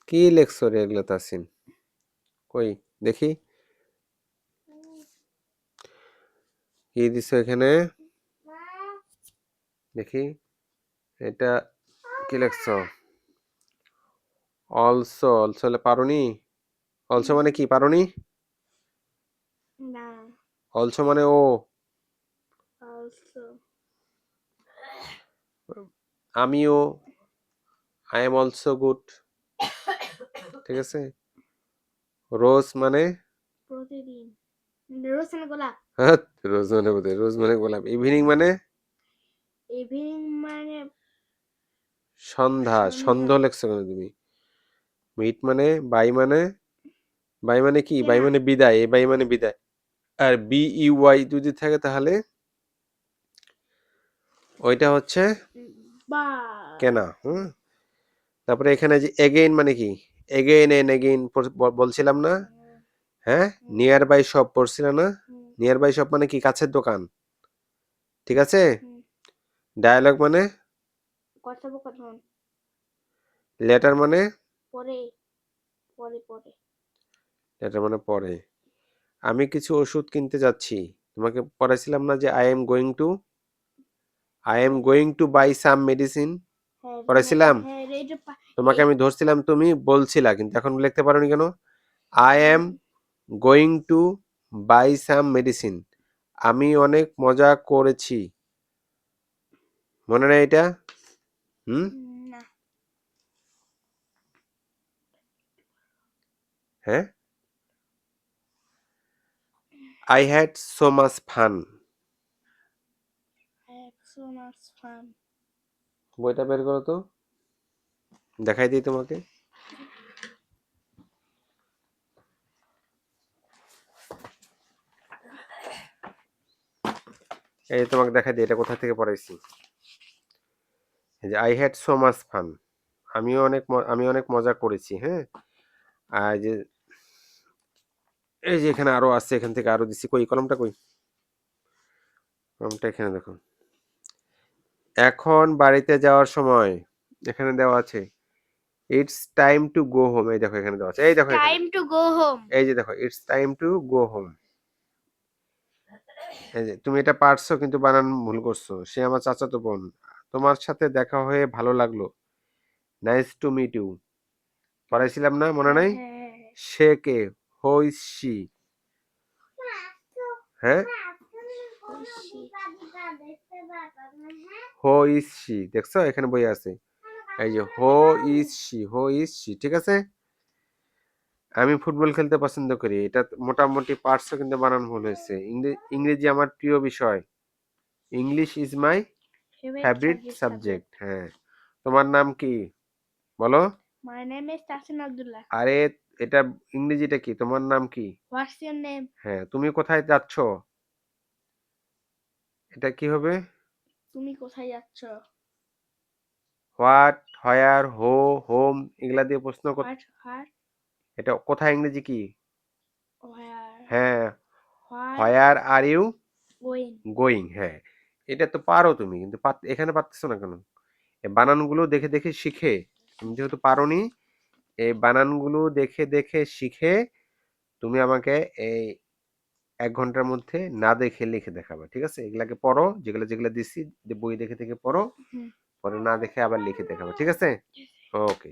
কি লেখছো রে এগুলো তাসিন? কই দেখি কি দিছো এখানে, দেখি এটা কি লেখছো? অলসো, অলসো হলে পারোনি? অলসো মানে কি পারোনি? না, অলসো মানে ও। also আমিও, আই এম অলসো গুড, ঠিক আছে। রোজ মানে প্রতিদিন। রোজ মানে গোলাপ। হ্যাঁ, রোজ মানে বোধহয় রোজ মানে গোলাপ। ইভিনিং মানে ইভিনিং মানে সন্ধ্যা, সন্ধ্যা। সন্ধ্যা লেখছো কেন তুমি? মিট মানে বাই মানে, বাই মানে কি? বাই কেনা। মানে বিদায়, এই বাই মানে বিদায়। আর বি ই ওয়াই যদি থাকে তাহলে ওইটা হচ্ছে বা কেনা। তারপরে এখানে যে এগেইন মানে কি? এগেইন এন্ড এগেইন বলছিলাম না? হ্যাঁ, নিয়ার বাই শপ পড়ছিলাম না? নিয়ার বাই শপ মানে কি? কাছের দোকান, ঠিক আছে। ডায়ালগ মানে, কথোপকথন। লেটার মানে, পরে পরে পরে লেটার মানে পরে। আমি কিছু ওষুধ কিনতে যাচ্ছি। তোমাকে পড়াইছিলাম না যে I am going to buy some medicine? হ্যাঁ পড়াইছিলাম। হ্যাঁ এটা তোমাকে আমি ধরছিলাম, তুমি বলছিলা, কিন্তু এখন লিখতে পারোনি কেন? I am going to buy some medicine. আমি অনেক মজা করেছি, মনে নেই এটা? না। হ্যাঁ, I had so much fun. So much fun. বইটা বের করো তো, দেখাই দিই তোমাকে। এই তোমাকে দেখাই দিই এটা কোথা থেকে পড়াইছি। এই যে I had so much fun, আমি অনেক মজা করেছি। হ্যাঁ, আর যে এই যে এখানে আরো আছে, এখান থেকে আরো দিছি। কই কলমটা, কই কলমটা? এখানে দেখো, এখন বাড়িতে যাওয়ার সময়। এখানে দেওয়া আছে it's time to go home. এই দেখো এখানে দেওয়া আছে, এই দেখো এখানে, Time to go home. এই যে দেখো it's time to go home. এই যে তুমি এটা পারছো কিন্তু বানান ভুল করছো। সে আমার চাচাতো বোন। তোমার সাথে দেখা হয়ে ভালো লাগলো, নাইস টু মিট ইউ। পড়াইছিলাম না, মনে নাই? হ্যাঁ। সে কে? Who is she? হ্যাঁ, হু ইজ শি, দেখছো এখানে বই আছে। এই যে হু is she, who is she, ঠিক আছে। আমি ফুটবল খেলতে পছন্দ করি, এটা মোটামুটি পারছো কিন্তু বানান ভুল হয়েছে। ইংরেজি আমার প্রিয় বিষয়। English is my favourite subject. হ্যাঁ, তোমার নাম কি বলো? My name is Tasin Abdullah. আরে এটা ইংরেজিটা কি? তোমার নাম কি? What's your name? হ্যাঁ, তুমি কোথায় যাচ্ছ? এটা কি হবে? তুমি কোথায় যাচ্ছ? হোয়াট, হোয়ার, হো, হোম, এগুলা দিয়ে প্রশ্ন What? What? এটা কোথায় ইংরেজি কি? Where? হ্যাঁ, What? Where are you Going? Going. হ্যাঁ, এটা তো পারো তুমি, কিন্তু এখানে পারতেছো না কেন? এই বানানগুলো দেখে দেখে শিখে, তুমি যেহেতু পারোনি, এই বানানগুলো দেখে দেখে শিখে তুমি আমাকে এই 1 ঘন্টার মধ্যে না দেখে লিখে দেখাবে, ঠিক আছে। এগুলাকে পড়ো, যেগুলো যেগুলো দিচ্ছি, বই দেখে দেখে পড়ো, হুম। পরে না দেখে আবার লিখে দেখাবে, ঠিক আছে। ওকে।